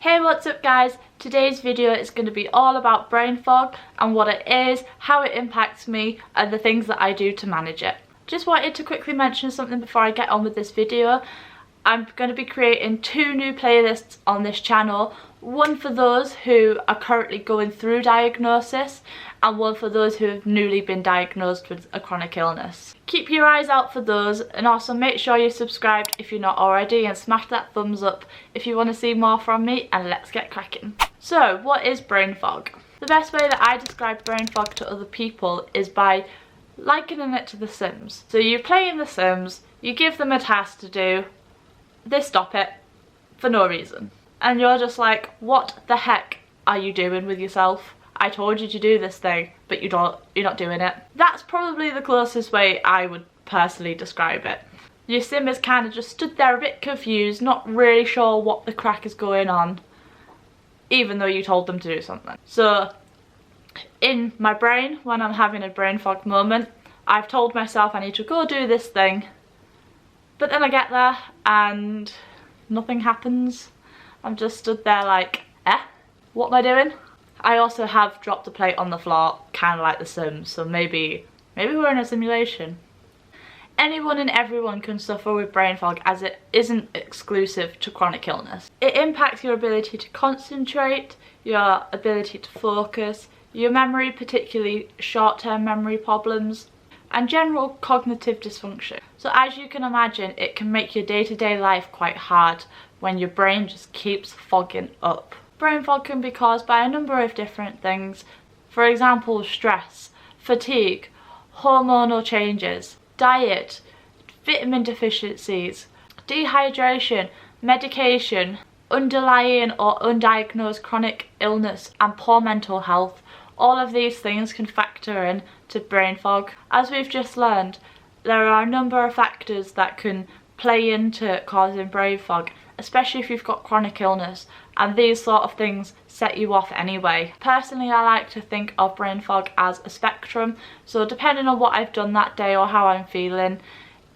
Hey, what's up guys? Today's video is going to be all about brain fog and what it is, how it impacts me and the things that I do to manage it. Just wanted to quickly mention something before I get on with this video. I'm going to be creating 2 new playlists on this channel. One for those who are currently going through diagnosis and one for those who have newly been diagnosed with a chronic illness. Keep your eyes out for those, and also make sure you're subscribed if you're not already and smash that thumbs up if you want to see more from me, and let's get cracking. So what is brain fog? The best way that I describe brain fog to other people is by likening it to The Sims. So you play in The Sims, you give them a task to do, they stop it for no reason. And you're just like, what the heck are you doing with yourself? I told you to do this thing, but you're not doing it. That's probably the closest way I would personally describe it. Your sim is kind of just stood there a bit confused, not really sure what the crack is going on, even though you told them to do something. So in my brain, when I'm having a brain fog moment, I've told myself I need to go do this thing, but then I get there and nothing happens. I'm just stood there like, what am I doing? I also have dropped a plate on the floor, kind of like The Sims, so maybe we're in a simulation. Anyone and everyone can suffer with brain fog, as it isn't exclusive to chronic illness. It impacts your ability to concentrate, your ability to focus, your memory, particularly short-term memory problems, and general cognitive dysfunction. So as you can imagine, it can make your day-to-day life quite hard when your brain just keeps fogging up. Brain fog can be caused by a number of different things. For example, stress, fatigue, hormonal changes, diet, vitamin deficiencies, dehydration, medication, underlying or undiagnosed chronic illness, and poor mental health. All of these things can factor in to brain fog. As we've just learned, there are a number of factors that can play into causing brain fog, especially if you've got chronic illness, and these sort of things set you off anyway. Personally, I like to think of brain fog as a spectrum, so depending on what I've done that day or how I'm feeling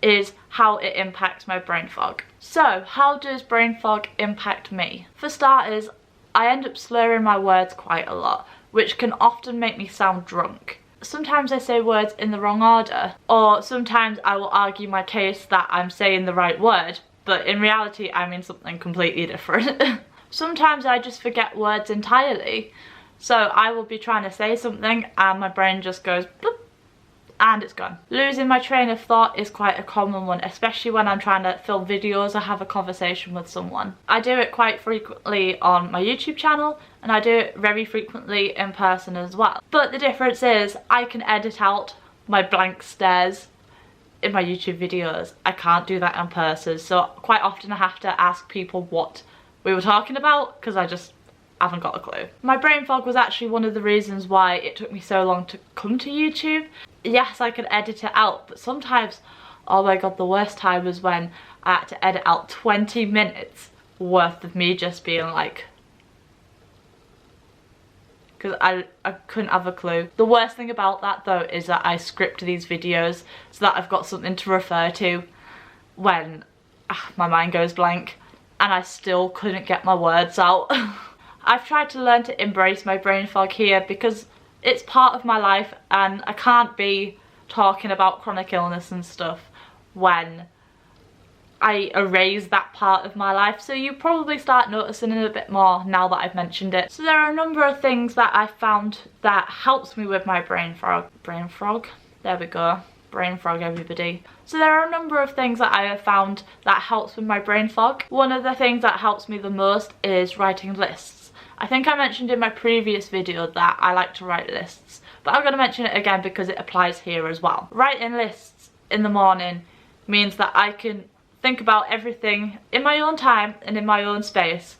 is how it impacts my brain fog. So how does brain fog impact me? For starters, I end up slurring my words quite a lot, which can often make me sound drunk. Sometimes I say words in the wrong order, or sometimes I will argue my case that I'm saying the right word, but in reality I mean something completely different. Sometimes I just forget words entirely, so I will be trying to say something and my brain just goes bloop, and it's gone. Losing my train of thought is quite a common one, especially when I'm trying to film videos or have a conversation with someone. I do it quite frequently on my YouTube channel, and I do it very frequently in person as well. But the difference is I can edit out my blank stares in my YouTube videos. I can't do that in person, so quite often I have to ask people what we were talking about because I just haven't got a clue. My brain fog was actually one of the reasons why it took me so long to come to YouTube. Yes, I can edit it out, but sometimes, oh my god, the worst time was when I had to edit out 20 minutes worth of me just being like, because I couldn't have a clue. The worst thing about that though is that I script these videos so that I've got something to refer to when my mind goes blank, and I still couldn't get my words out. I've tried to learn to embrace my brain fog here because it's part of my life, and I can't be talking about chronic illness and stuff when I erase that part of my life. So you probably start noticing it a bit more now that I've mentioned it. So there are a number of things that I've found that helps me with my brain fog. Brain fog? There we go. Brain fog, everybody. So there are a number of things that I have found that helps with my brain fog. One of the things that helps me the most is writing lists. I think I mentioned in my previous video that I like to write lists, but I'm going to mention it again because it applies here as well. Writing lists in the morning means that I can think about everything in my own time and in my own space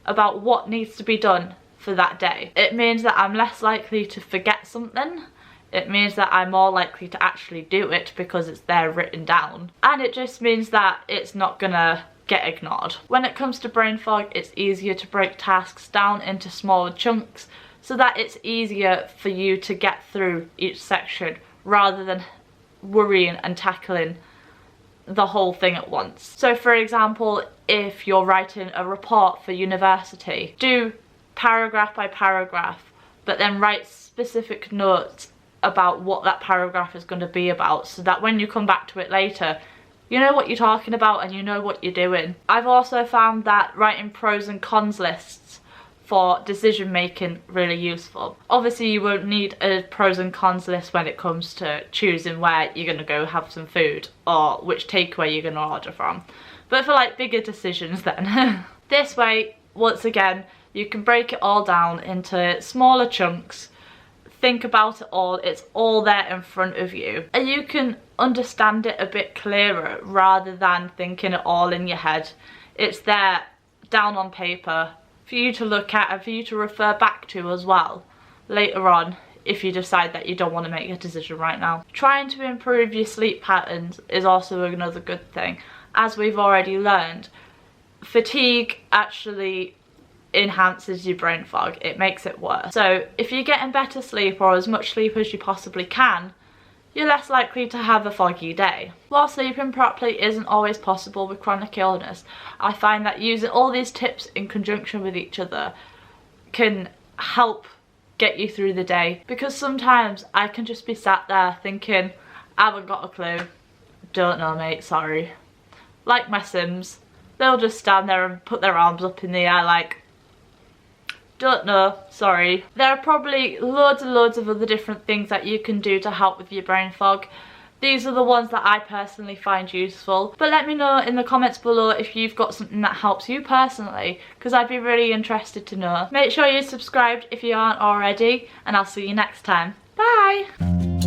about what needs to be done for that day. It means that I'm less likely to forget something. It means that I'm more likely to actually do it because it's there written down. And it just means that it's not gonna get ignored. When it comes to brain fog, it's easier to break tasks down into smaller chunks so that it's easier for you to get through each section rather than worrying and tackling the whole thing at once. So for example, if you're writing a report for university, do paragraph by paragraph, but then write specific notes about what that paragraph is going to be about, so that when you come back to it later, you know what you're talking about and you know what you're doing. I've also found that writing pros and cons lists for decision making really useful. Obviously you won't need a pros and cons list when it comes to choosing where you're going to go have some food or which takeaway you're going to order from, but for like bigger decisions then. This way, once again, you can break it all down into smaller chunks, think about it all, it's all there in front of you, and you can understand it a bit clearer rather than thinking it all in your head. It's there down on paper for you to look at and for you to refer back to as well later on if you decide that you don't want to make a decision right now. Trying to improve your sleep patterns is also another good thing. As we've already learned, fatigue actually enhances your brain fog. It makes it worse. So if you're getting better sleep, or as much sleep as you possibly can, you're less likely to have a foggy day. While sleeping properly isn't always possible with chronic illness, I find that using all these tips in conjunction with each other can help get you through the day, because sometimes I can just be sat there thinking, I haven't got a clue, don't know mate, sorry. Like my Sims, they'll just stand there and put their arms up in the air like, don't know, sorry. There are probably loads and loads of other different things that you can do to help with your brain fog. These are the ones that I personally find useful, but let me know in the comments below if you've got something that helps you personally, because I'd be really interested to know. Make sure you're subscribed if you aren't already, and I'll see you next time. Bye!